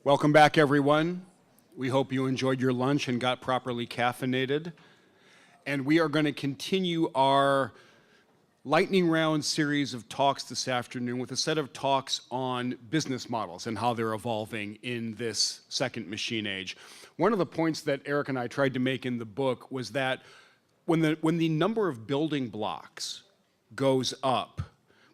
Welcome back, everyone. We hope you enjoyed your lunch and got properly caffeinated. And we are going to continue our lightning round series of talks this afternoon with a set of talks on business models and how they're evolving in this second machine age. One of the points that Eric and I tried to make in the book was that when the number of building blocks goes up,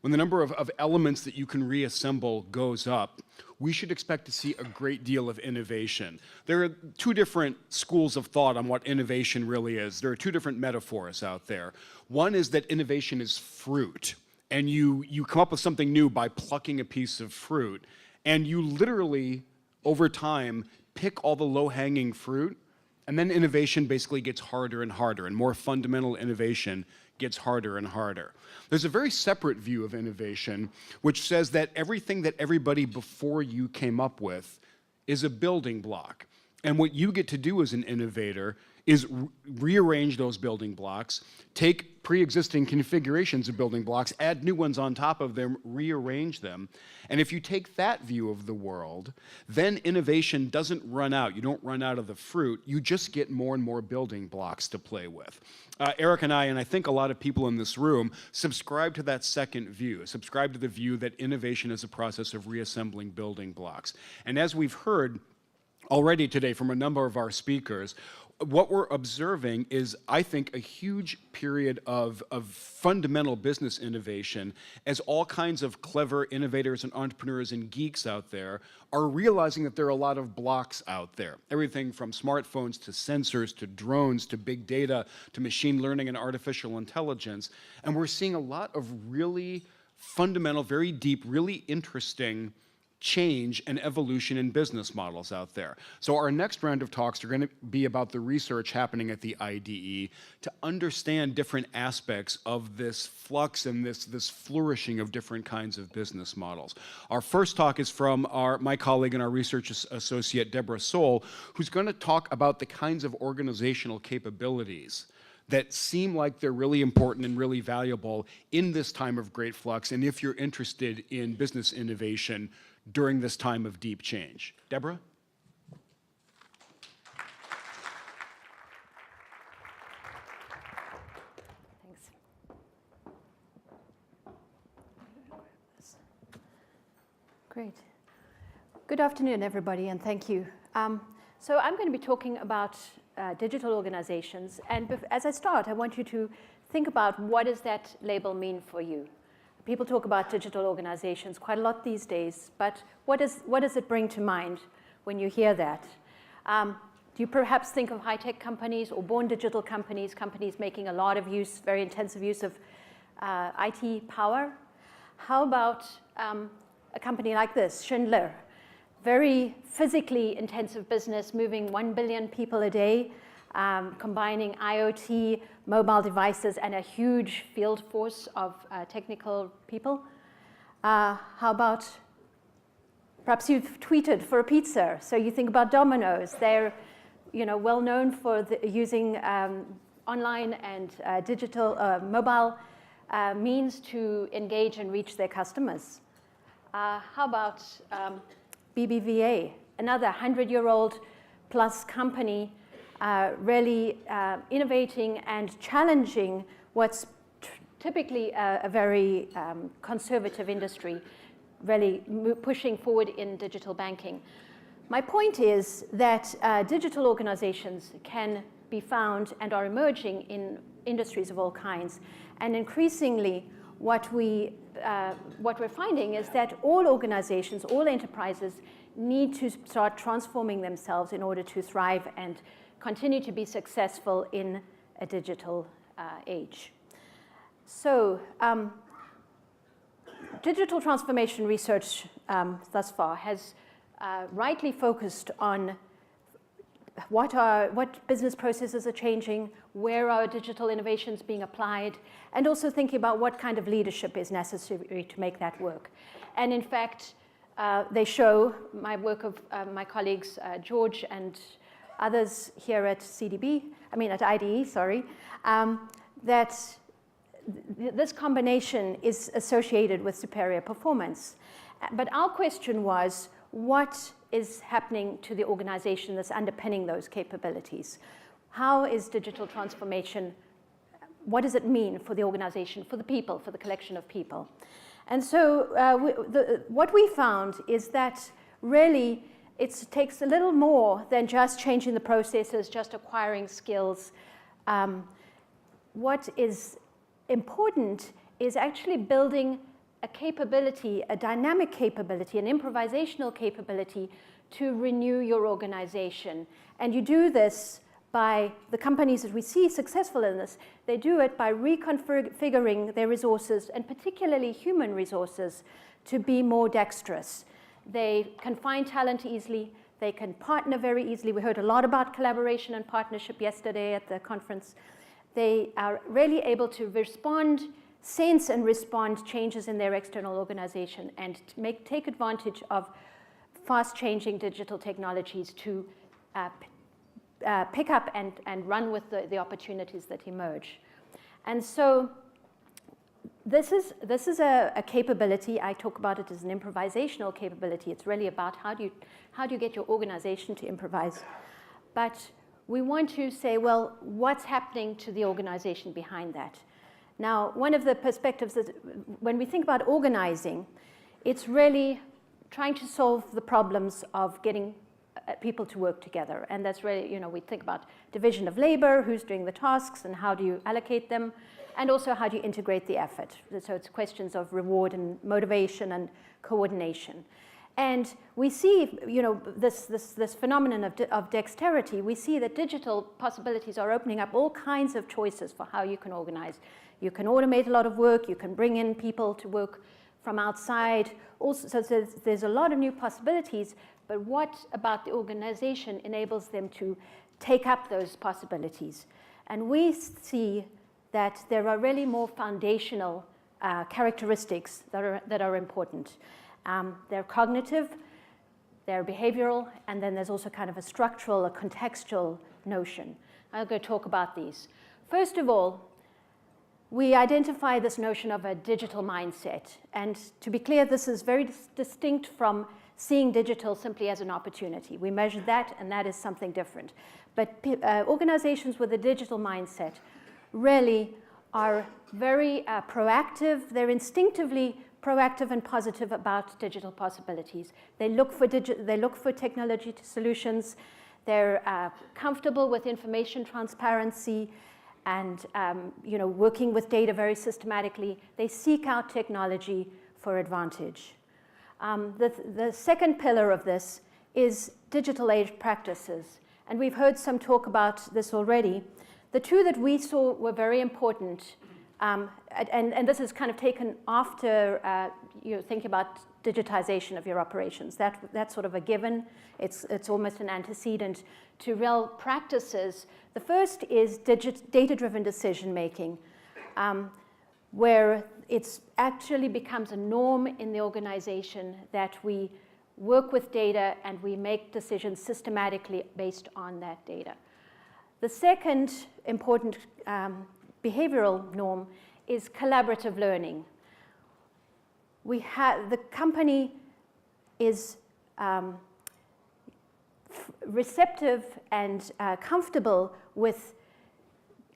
when the number of elements that you can reassemble goes up, we should expect to see a great deal of innovation. There are two different schools of thought on what innovation really is. There are two different metaphors out there. One is that innovation is fruit, and you come up with something new by plucking a piece of fruit, and you literally, over time, pick all the low-hanging fruit, and then innovation basically gets harder and harder, and more fundamental innovation gets harder and harder. There's a very separate view of innovation, which says that everything that everybody before you came up with is a building block. And what you get to do as an innovator is rearrange those building blocks, take pre-existing configurations of building blocks, add new ones on top of them, rearrange them. And if you take that view of the world, then innovation doesn't run out. You don't run out of the fruit. You just get more and more building blocks to play with. Eric and I think a lot of people in this room, subscribe to that second view, subscribe to the view that innovation is a process of reassembling building blocks. And as we've heard already today from a number of our speakers, what we're observing is, I think, a huge period of fundamental business innovation as all kinds of clever innovators and entrepreneurs and geeks out there are realizing that there are a lot of blocks out there. Everything from smartphones to sensors to drones to big data to machine learning and artificial intelligence. And we're seeing a lot of really fundamental, very deep, really interesting change and evolution in business models out there. So our next round of talks are going to be about the research happening at the IDE to understand different aspects of this flux and this flourishing of different kinds of business models. Our first talk is from my colleague and our research associate, Deborah Soule, who's going to talk about the kinds of organizational capabilities that seem like they're really important and really valuable in this time of great flux, and if you're interested in business innovation during this time of deep change. Deborah? Thanks. Great. Good afternoon, everybody, and thank you. So I'm going to be talking about digital organizations, and as I start, I want you to think about what does that label mean for you. People talk about digital organizations quite a lot these days, but what does it bring to mind when you hear that? Do you perhaps think of high-tech companies or born digital companies, companies making a lot of use, very intensive use of IT power? How about a company like this, Schindler? Very physically intensive business, moving 1 billion people a day, combining IoT, mobile devices, and a huge field force of technical people. How about, perhaps you've tweeted for a pizza, so you think about Domino's. They're well known for using online and digital mobile means to engage and reach their customers. How about BBVA, another 100-year-old plus company, really innovating and challenging what's typically a very conservative industry, really pushing forward in digital banking. My point is that digital organizations can be found and are emerging in industries of all kinds. And increasingly, what we're finding is that all organizations, all enterprises need to start transforming themselves in order to thrive and continue to be successful in a digital age. So digital transformation research thus far has rightly focused on what business processes are changing, where are digital innovations being applied, and also thinking about what kind of leadership is necessary to make that work. And in fact, they show my work of my colleagues George and others here at at IDE, sorry, that this combination is associated with superior performance. But our question was, what is happening to the organization that's underpinning those capabilities. How is digital transformation, what does it mean for the organization, for the people, for the collection of people? And so what we found is that really it takes a little more than just changing the processes, just acquiring skills. What is important is actually building a capability, a dynamic capability, an improvisational capability to renew your organization. And you do this by the companies that we see successful in this, they do it by reconfiguring their resources, and particularly human resources, to be more dexterous. They can find talent easily. They can partner very easily. We heard a lot about collaboration and partnership yesterday at the conference. They are really able to sense and respond changes in their external organization and take advantage of fast-changing digital technologies to pick up and run with the opportunities that emerge. And so this is a capability. I talk about it as an improvisational capability. It's really about how do you get your organization to improvise. But we want to say, well, what's happening to the organization behind that? Now, one of the perspectives is when we think about organizing, it's really trying to solve the problems of getting people to work together. And that's really, we think about division of labor, who's doing the tasks, and how do you allocate them, and also how do you integrate the effort. So it's questions of reward and motivation and coordination. And we see, this phenomenon of dexterity. We see that digital possibilities are opening up all kinds of choices for how you can organize. You can automate a lot of work. You can bring in people to work from outside. Also, so there's a lot of new possibilities. But what about the organization enables them to take up those possibilities? And we see that there are really more foundational characteristics that are important. They're cognitive, they're behavioral, and then there's also kind of a structural, a contextual notion. I'm going to talk about these. First of all, we identify this notion of a digital mindset. And to be clear, this is very distinct from seeing digital simply as an opportunity. We measure that, and that is something different. But organizations with a digital mindset really are very proactive. They're instinctively proactive and positive about digital possibilities. They look for technology solutions. They're comfortable with information transparency and working with data very systematically. They seek out technology for advantage. The second pillar of this is digital age practices. And we've heard some talk about this already. The two that we saw were very important, and this is kind of taken after you think about digitization of your operations. That's sort of a given. It's almost an antecedent to real practices. The first is data-driven decision-making, where it actually becomes a norm in the organization that we work with data and we make decisions systematically based on that data. The second important behavioral norm is collaborative learning. The company is receptive and comfortable with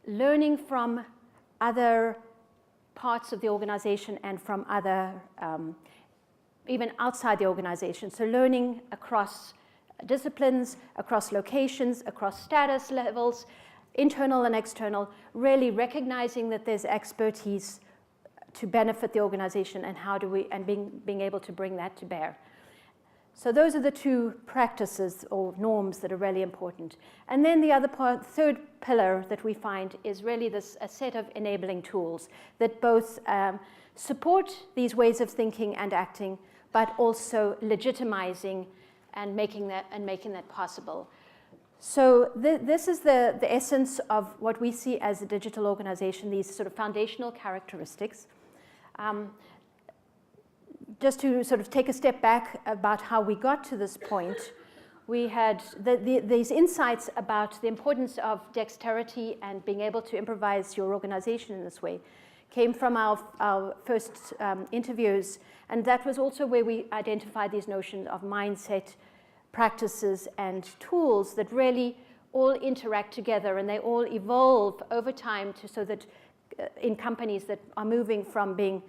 learning from other parts of the organization and from other, even outside the organization. So learning across disciplines, across locations, across status levels, internal and external, really recognizing that there's expertise to benefit the organization and being able to bring that to bear. So those are the two practices or norms that are really important. And then the other part, third pillar that we find is really a set of enabling tools that both support these ways of thinking and acting, but also legitimizing and making that possible. So this is the essence of what we see as a digital organization, these sort of foundational characteristics. Just to sort of take a step back about how we got to this point, we had these insights about the importance of dexterity and being able to improvise your organization in this way came from our first interviews, and that was also where we identified these notions of mindset, practices and tools that really all interact together, and they all evolve over time so that in companies that are moving from being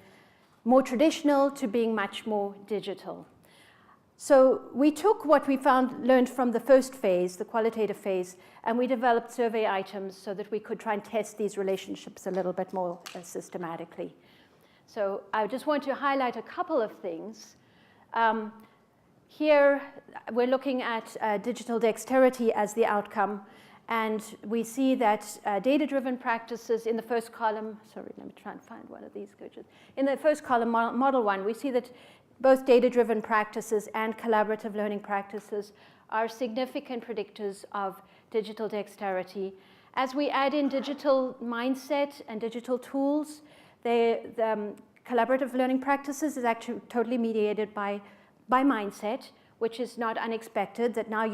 more traditional to being much more digital. So we took what we learned from the first phase, the qualitative phase, and we developed survey items so that we could try and test these relationships a little bit more systematically. So I just want to highlight a couple of things. Here we're looking at digital dexterity as the outcome, and we see that data-driven practices in the first column, sorry, let me try and find one of these gadgets. In the first column, model one, we see that both data-driven practices and collaborative learning practices are significant predictors of digital dexterity. As we add in digital mindset and digital tools, the collaborative learning practices is actually totally mediated by mindset, which is not unexpected, that now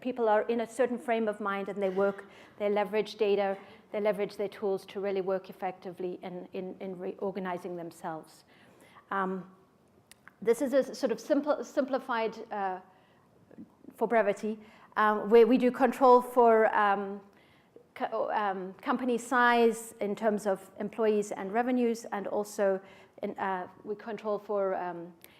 people are in a certain frame of mind and they work, they leverage data, they leverage their tools to really work effectively in reorganizing themselves. This is a sort of simplified, for brevity, where we do control for company size in terms of employees and revenues, and also we control for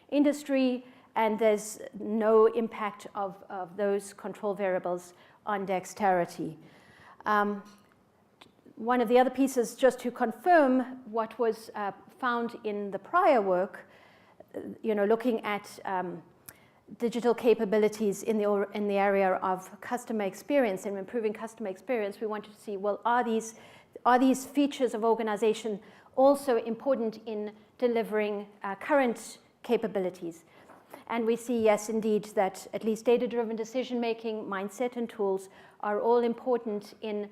industry, and there's no impact of those control variables on dexterity. One of the other pieces, just to confirm what was found in the prior work, looking at digital capabilities in the area of customer experience and improving customer experience, we wanted to see, well, are these features of organization also important in delivering current capabilities? And we see, yes, indeed, that at least data-driven decision-making, mindset, and tools are all important in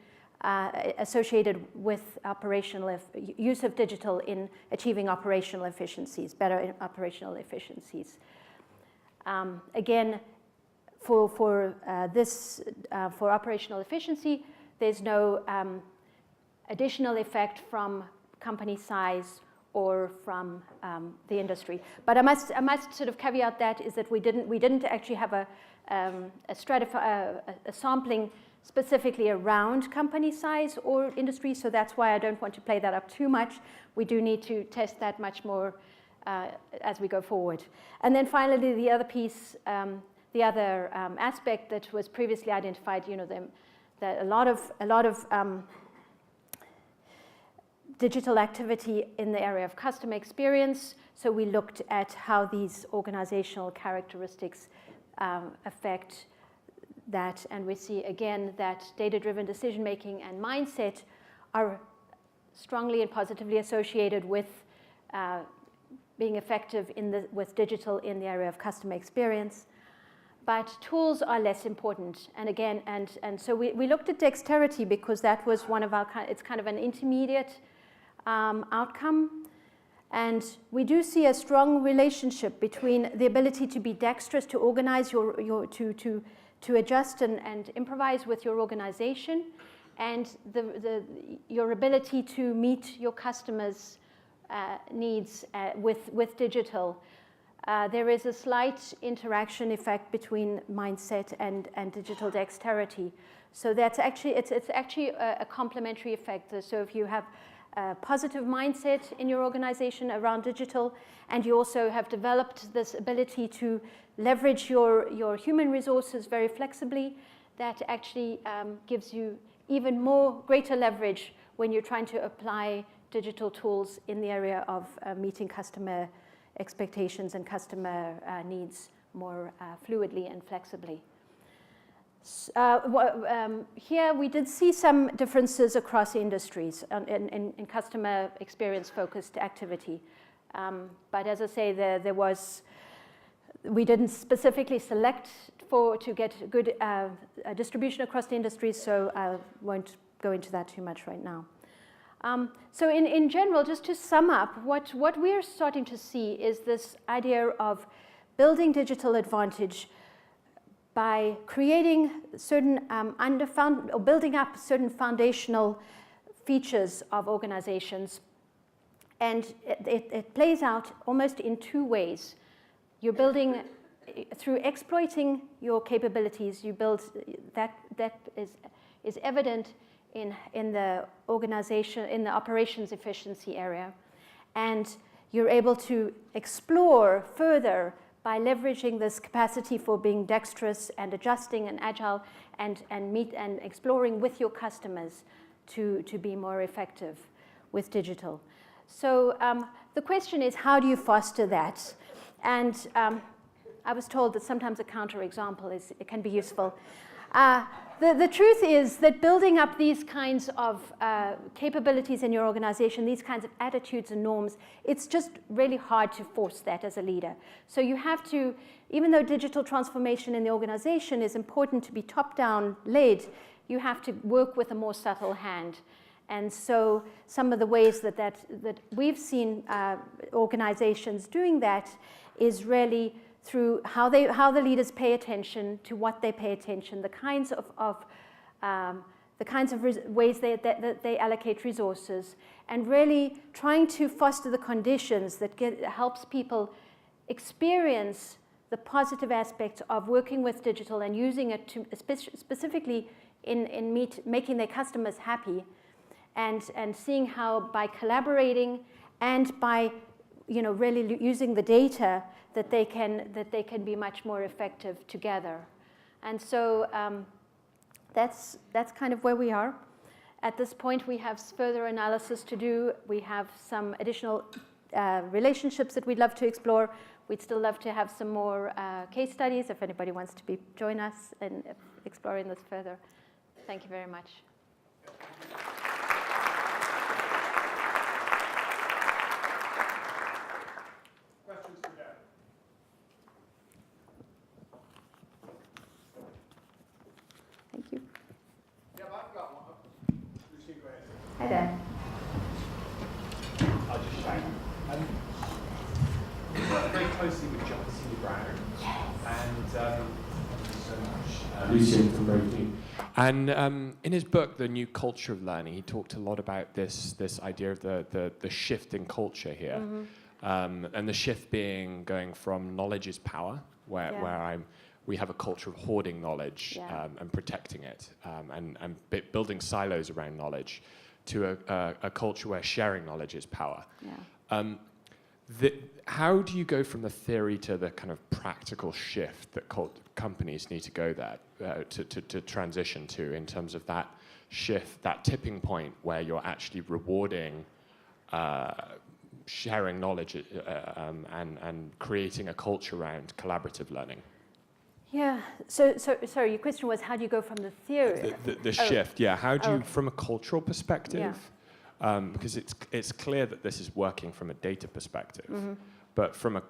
associated with use of digital in achieving operational efficiencies, better operational efficiencies. Again, for operational efficiency, there's no additional effect from company size or from the industry. But I must sort of caveat that is that we didn't actually have a sampling specifically around company size or industry, so that's why I don't want to play that up too much. We do need to test that much more as we go forward. And then finally, the other piece, the other aspect that was previously identified, that a lot of digital activity in the area of customer experience. So we looked at how these organizational characteristics affect that, and we see again that data-driven decision-making and mindset are strongly and positively associated with being effective with digital in the area of customer experience. But tools are less important. And again, and so we looked at dexterity because that was one of it's kind of an intermediate outcome. And we do see a strong relationship between the ability to be dexterous, to organize to adjust and improvise with your organization, and your ability to meet your customers' needs with digital. There is a slight interaction effect between mindset and digital dexterity. So that's actually it's actually a complementary effect. So if you have a positive mindset in your organization around digital, and you also have developed this ability to leverage your human resources very flexibly, that actually gives you even greater leverage when you're trying to apply digital tools in the area of meeting customer expectations and customer needs more fluidly and flexibly. Here we did see some differences across industries in customer experience-focused activity. But as I say, we didn't specifically select to get good distribution across the industries, so I won't go into that too much right now. So in general, just to sum up, what we're starting to see is this idea of building digital advantage by creating certain building up certain foundational features of organizations. And it plays out almost in two ways. You're building through exploiting your capabilities, you build that is evident in the organization, in the operations efficiency area. And you're able to explore further by leveraging this capacity for being dexterous and adjusting and agile and exploring with your customers to be more effective with digital. So the question is, how do you foster that? And I was told that sometimes a counterexample it can be useful. The truth is that building up these kinds of capabilities in your organization, these kinds of attitudes and norms, it's just really hard to force that as a leader. So you have to, even though digital transformation in the organization is important to be top-down led, you have to work with a more subtle hand. And so some of the ways that we've seen organizations doing that is really through how the leaders pay attention to what they pay attention, the kinds of ways that they allocate resources, and really trying to foster the conditions that helps people experience the positive aspects of working with digital and using it to specifically in making their customers happy, and seeing how by collaborating and by really using the data that they can be much more effective together. And so that's kind of where we are. At this point, we have further analysis to do. We have some additional relationships that we'd love to explore. We'd still love to have some more case studies if anybody wants to join us in exploring this further. Thank you very much. Questions for Deb? Thank you. Yeah, I've got one. Lucy, go ahead. Hi there. I'll just shout. We work very closely with John C. Brown. Yes. And thank you so much. Lucien from Brave. And in his book, The New Culture of Learning, he talked a lot about this idea of the shift in culture here. Mm-hmm. And the shift being going from knowledge is power, where we have a culture of hoarding knowledge and protecting it, and building silos around knowledge, to a culture where sharing knowledge is power. Yeah. How do you go from the theory to the kind of practical shift that companies need to go there to transition to, in terms of that shift, that tipping point where you're actually rewarding sharing knowledge and creating a culture around collaborative learning? Yeah. So sorry, your question was, how do you go from the theory? The shift, yeah. How do you, from a cultural perspective, because it's clear that this is working from a data perspective, mm-hmm. but from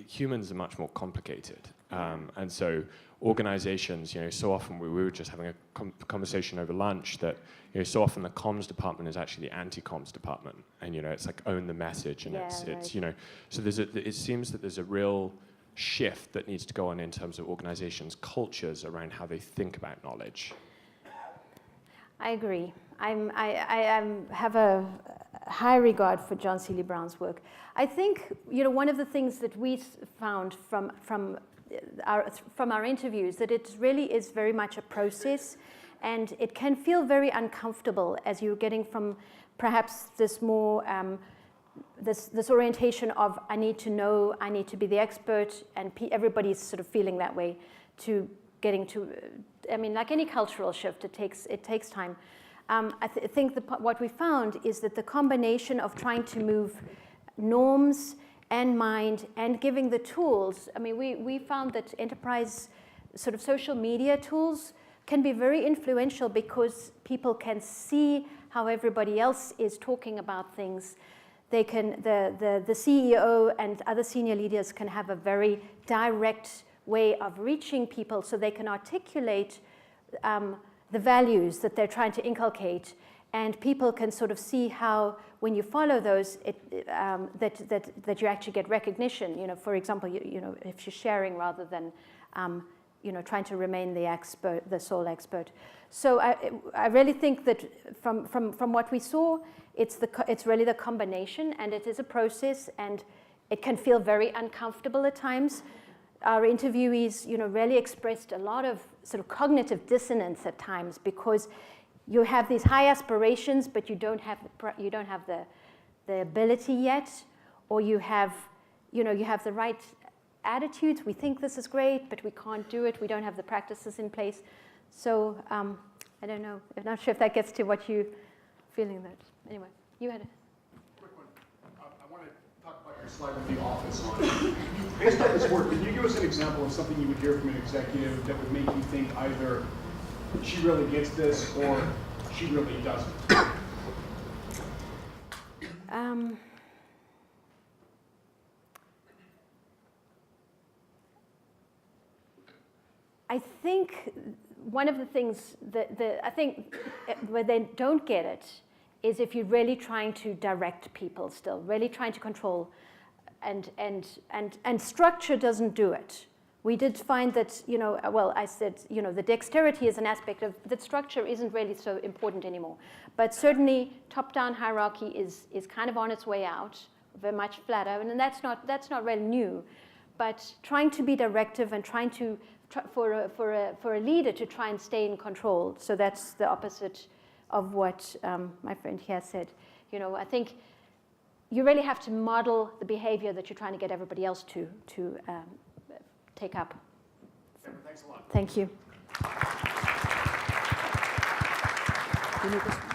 humans are much more complicated, and so organizations, so often we were just having a conversation over lunch that so often the comms department is actually the anti-comms department, and it's like own the message, and it's so it seems that there's a real shift that needs to go on in terms of organizations' cultures around how they think about knowledge. I agree. I have a high regard for John C. Brown's work. I think one of the things that we found from our interviews, that it really is very much a process, and it can feel very uncomfortable as you're getting from perhaps this more this orientation of I need to know, I need to be the expert, and everybody's sort of feeling that way, to getting to, like any cultural shift, it takes time. I think what we found is that the combination of trying to move norms and mind and giving the tools, we found that enterprise sort of social media tools can be very influential because people can see how everybody else is talking about things. They can, the CEO and other senior leaders can have a very direct way of reaching people, so they can articulate the values that they're trying to inculcate, and people can sort of see how, when you follow those, that you actually get recognition. For example, if you're sharing rather than trying to remain the expert, the sole expert. So I really think that from what we saw, it's really the combination, and it is a process, and it can feel very uncomfortable at times. our interviewees, really expressed a lot of sort of cognitive dissonance at times, because you have these high aspirations, but you don't have the ability yet, or you have the right attitudes. We think this is great, but we can't do it. We don't have the practices in place. So I don't know. I'm not sure if that gets to what you're feeling. That anyway, you had it. Quick one. I want to talk about your slide with the office on it. Based on this work, can you give us an example of something you would hear from an executive that would make you think either she really gets this or she really doesn't? I think one of the things I think where they don't get it is if you're really trying to direct people still, really trying to control, and structure doesn't do it. We did find that, I said, the dexterity is an aspect of that. Structure isn't really so important anymore. But certainly top-down hierarchy is kind of on its way out, very much flatter, and that's not really new. But trying to be directive and trying to for a leader to try and stay in control. So that's the opposite of what my friend here said. I think you really have to model the behavior that you're trying to get everybody else to take up. So, Thanks a lot. Thank you. You need this one?